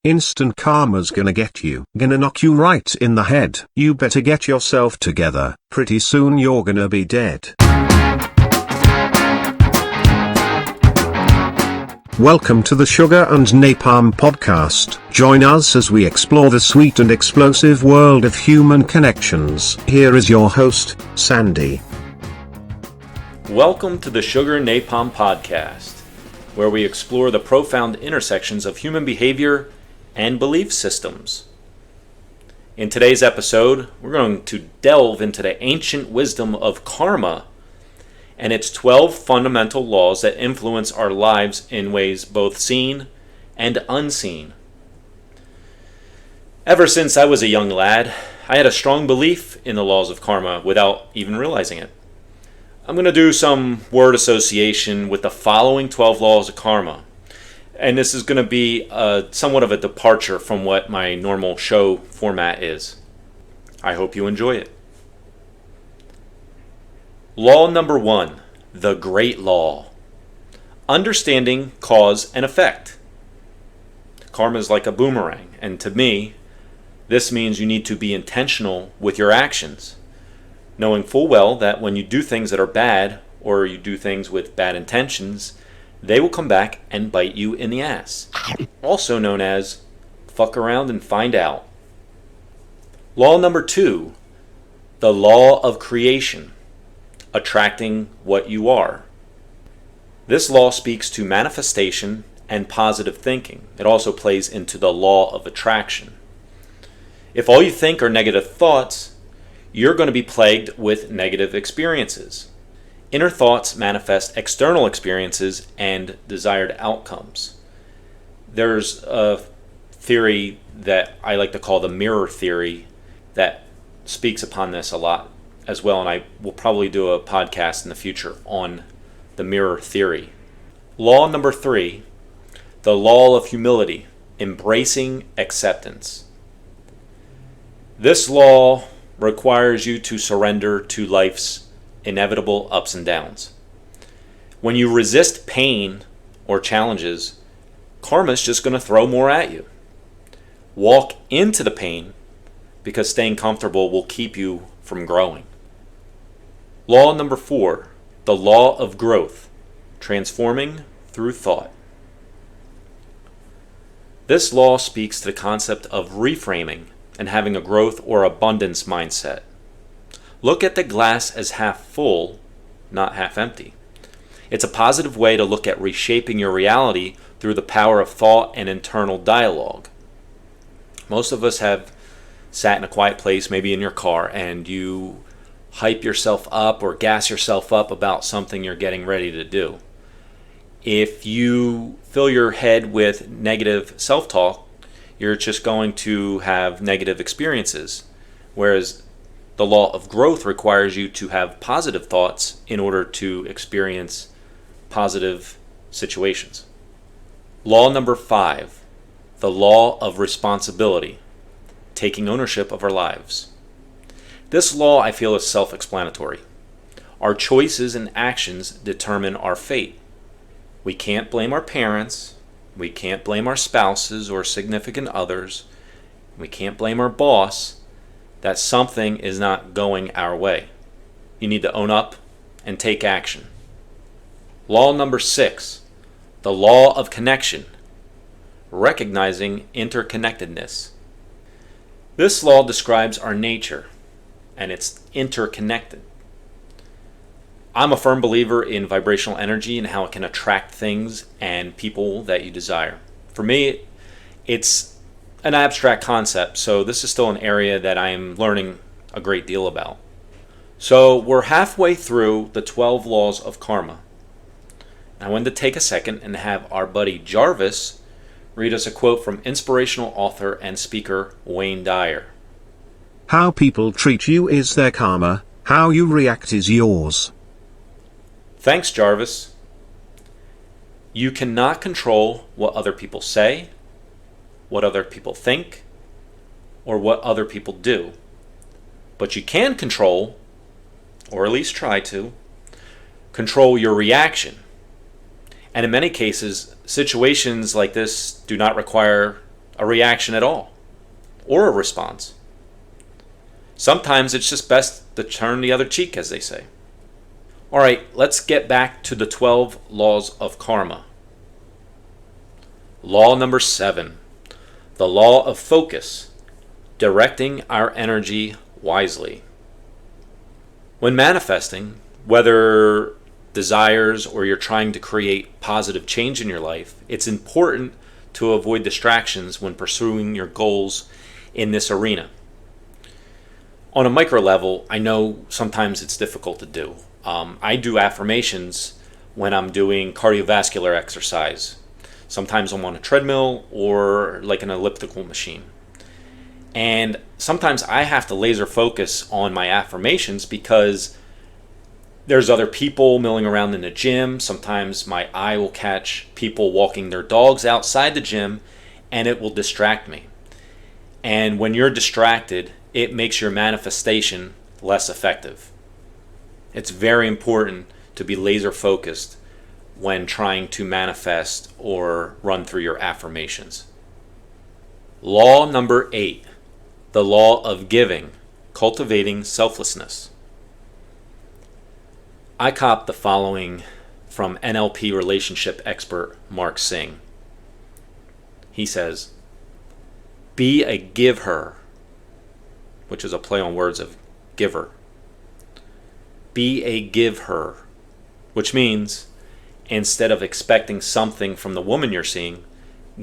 Instant karma's gonna get you. Gonna knock you right in the head. You better get yourself together. Pretty soon you're gonna be dead. Welcome to the Sugar and Napalm podcast. Join us as we explore the sweet and explosive world of human connections. Here is your host, Sandy. Welcome to the Sugar and Napalm podcast, where we explore the profound intersections of human behavior and belief systems. In today's episode, we're going to delve into the ancient wisdom of karma and its 12 fundamental laws that influence our lives in ways both seen and unseen. Ever since I was a young lad, I had a strong belief in the laws of karma without even realizing it. I'm going to do some word association with the following 12 laws of karma. And this is going to be somewhat of a departure from what my normal show format is. I hope you enjoy it. Law number 1, the Great Law. Understanding cause and effect. Karma is like a boomerang, and to me, this means you need to be intentional with your actions, knowing full well that when you do things that are bad, or you do things with bad intentions, they will come back and bite you in the ass. Also known as fuck around and find out. Law number 2, the law of creation. Attracting what you are. This law speaks to manifestation and positive thinking. It also plays into the law of attraction. If all you think are negative thoughts, you're going to be plagued with negative experiences. Inner thoughts manifest external experiences and desired outcomes. There's a theory that I like to call the mirror theory that speaks upon this a lot as well, and I will probably do a podcast in the future on the mirror theory. Law number 3, the law of humility, embracing acceptance. This law requires you to surrender to life's inevitable ups and downs. When you resist pain or challenges, karma's just going to throw more at you. Walk into the pain because staying comfortable will keep you from growing. Law number 4, the law of growth, transforming through thought. This law speaks to the concept of reframing and having a growth or abundance mindset. Look at the glass as half full, not half empty. It's a positive way to look at reshaping your reality through the power of thought and internal dialogue. Most of us have sat in a quiet place, maybe in your car, and you hype yourself up or gas yourself up about something you're getting ready to do. If you fill your head with negative self-talk, you're just going to have negative experiences. Whereas the law of growth requires you to have positive thoughts in order to experience positive situations. Law number 5, the law of responsibility, taking ownership of our lives. This law, I feel, is self-explanatory. Our choices and actions determine our fate. We can't blame our parents. We can't blame our spouses or significant others. We can't blame our boss that something is not going our way. You need to own up and take action. Law number 6, the law of connection, recognizing interconnectedness. This law describes our nature, and it's interconnected. I'm a firm believer in vibrational energy and how it can attract things and people that you desire. For me, it's an abstract concept, so this is still an area that I am learning a great deal about. So we're halfway through the 12 laws of karma. I wanted to take a second and have our buddy Jarvis read us a quote from inspirational author and speaker Wayne Dyer. How people treat you is their karma, how you react is yours. Thanks, Jarvis. You cannot control what other people say, what other people think, or what other people do. But you can control, or at least try to, control your reaction. And in many cases, situations like this do not require a reaction at all or a response. Sometimes it's just best to turn the other cheek, as they say. All right, let's get back to the 12 laws of karma. Law number 7, the law of focus, directing our energy wisely. When manifesting, whether desires or you're trying to create positive change in your life, it's important to avoid distractions when pursuing your goals in this arena. On a micro level, I know sometimes it's difficult to do. I do affirmations when I'm doing cardiovascular exercise. Sometimes I'm on a treadmill or like an elliptical machine. And sometimes I have to laser focus on my affirmations because there's other people milling around in the gym. Sometimes my eye will catch people walking their dogs outside the gym and it will distract me. And when you're distracted, it makes your manifestation less effective. It's very important to be laser focused when trying to manifest or run through your affirmations. Law number 8, the law of giving, cultivating selflessness. I copped the following from NLP relationship expert Mark Singh. He says, be a giver, which is a play on words of giver. Be a giver, which means instead of expecting something from the woman you're seeing,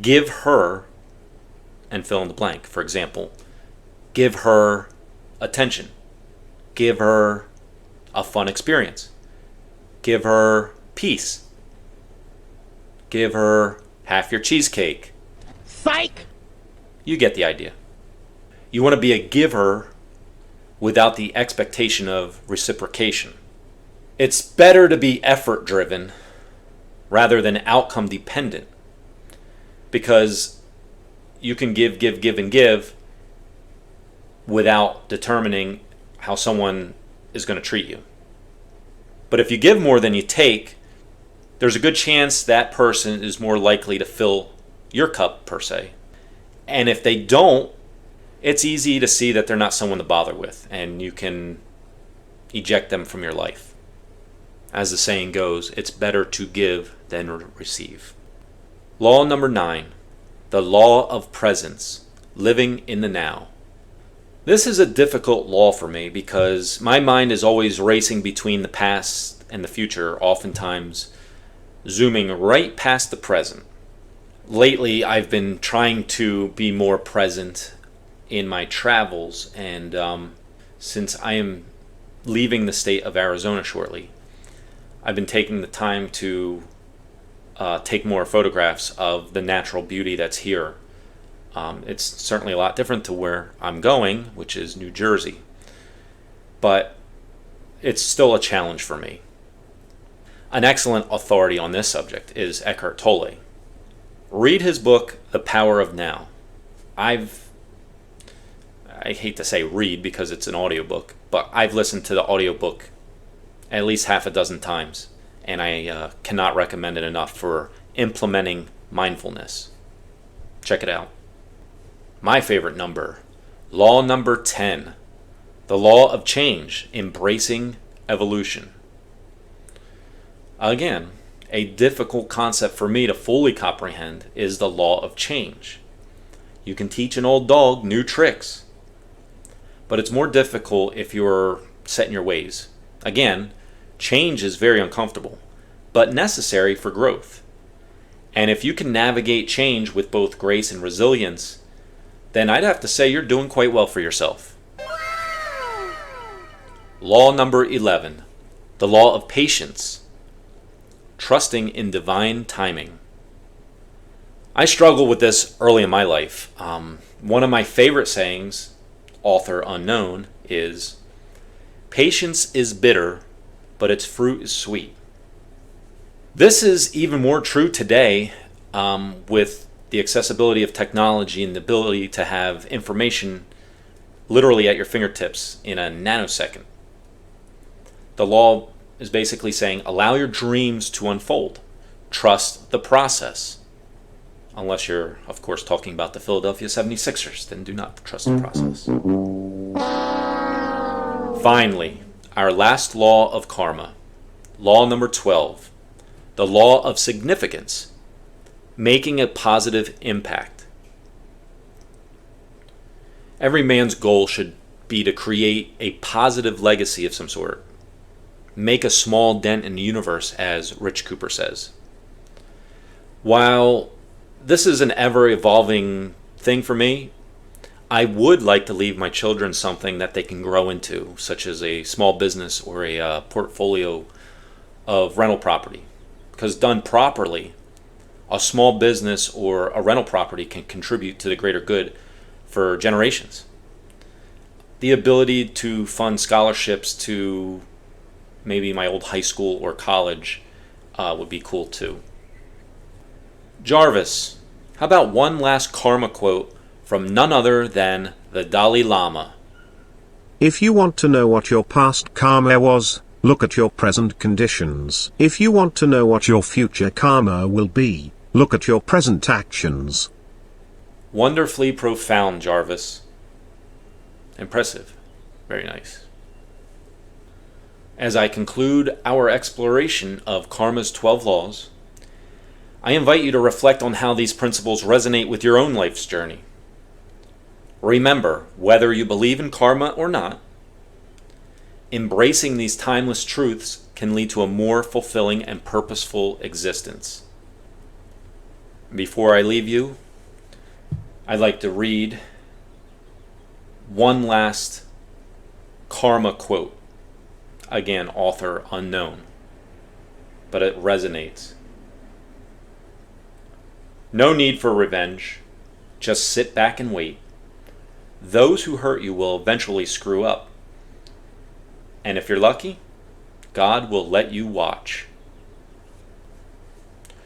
give her, and fill in the blank. For example, give her attention. Give her a fun experience. Give her peace. Give her half your cheesecake. Psych! You get the idea. You want to be a giver without the expectation of reciprocation. It's better to be effort driven rather than outcome dependent, because you can give, and give without determining how someone is going to treat you. But if you give more than you take, there's a good chance that person is more likely to fill your cup, per se. And if they don't, it's easy to see that they're not someone to bother with, and you can eject them from your life. As the saying goes, it's better to give than receive. Law number 9, the law of presence, living in the now. This is a difficult law for me because my mind is always racing between the past and the future, oftentimes zooming right past the present. Lately, I've been trying to be more present in my travels, and since I am leaving the state of Arizona shortly, I've been taking the time to take more photographs of the natural beauty that's here. It's certainly a lot different to where I'm going, which is New Jersey, but it's still a challenge for me. An excellent authority on this subject is Eckhart Tolle. Read his book, The Power of Now. I hate to say read because it's an audiobook, but I've listened to the audiobook at least half a dozen times, and I cannot recommend it enough for implementing mindfulness. Check it out. My favorite number, law number 10, the law of change, embracing evolution. Again, a difficult concept for me to fully comprehend is the law of change. You can teach an old dog new tricks, but it's more difficult if you're set in your ways. Again, change is very uncomfortable, but necessary for growth. And if you can navigate change with both grace and resilience, then I'd have to say you're doing quite well for yourself. Law number 11, the law of patience, trusting in divine timing. I struggled with this early in my life. One of my favorite sayings, author unknown, is, patience is bitter, but its fruit is sweet. This is even more true today with the accessibility of technology and the ability to have information literally at your fingertips in a nanosecond. The law is basically saying, allow your dreams to unfold. Trust the process. Unless you're, of course, talking about the Philadelphia 76ers, then do not trust the process. Finally, our last law of karma, law number 12, the law of significance, making a positive impact. Every man's goal should be to create a positive legacy of some sort. Make a small dent in the universe, as Rich Cooper says. While this is an ever-evolving thing for me, I would like to leave my children something that they can grow into, such as a small business or a portfolio of rental property. Because done properly, a small business or a rental property can contribute to the greater good for generations. The ability to fund scholarships to maybe my old high school or college would be cool too. Jarvis, how about one last karma quote from none other than the Dalai Lama? If you want to know what your past karma was, look at your present conditions. If you want to know what your future karma will be, look at your present actions. Wonderfully profound, Jarvis. Impressive. Very nice. As I conclude our exploration of karma's 12 laws, I invite you to reflect on how these principles resonate with your own life's journey. Remember, whether you believe in karma or not, embracing these timeless truths can lead to a more fulfilling and purposeful existence. Before I leave you, I'd like to read one last karma quote. Again, author unknown, but it resonates. No need for revenge. Just sit back and wait. Those who hurt you will eventually screw up. And if you're lucky, God will let you watch.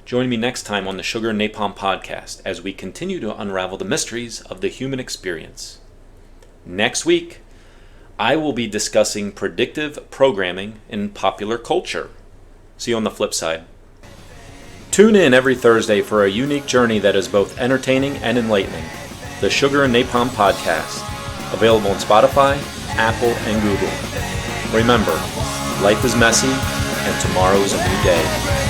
Join me next time on the Sugar and Napalm podcast as we continue to unravel the mysteries of the human experience. Next week, I will be discussing predictive programming in popular culture. See you on the flip side. Tune in every Thursday for a unique journey that is both entertaining and enlightening. The Sugar and Napalm podcast, available on Spotify, Apple, and Google. Remember, life is messy, and tomorrow is a new day.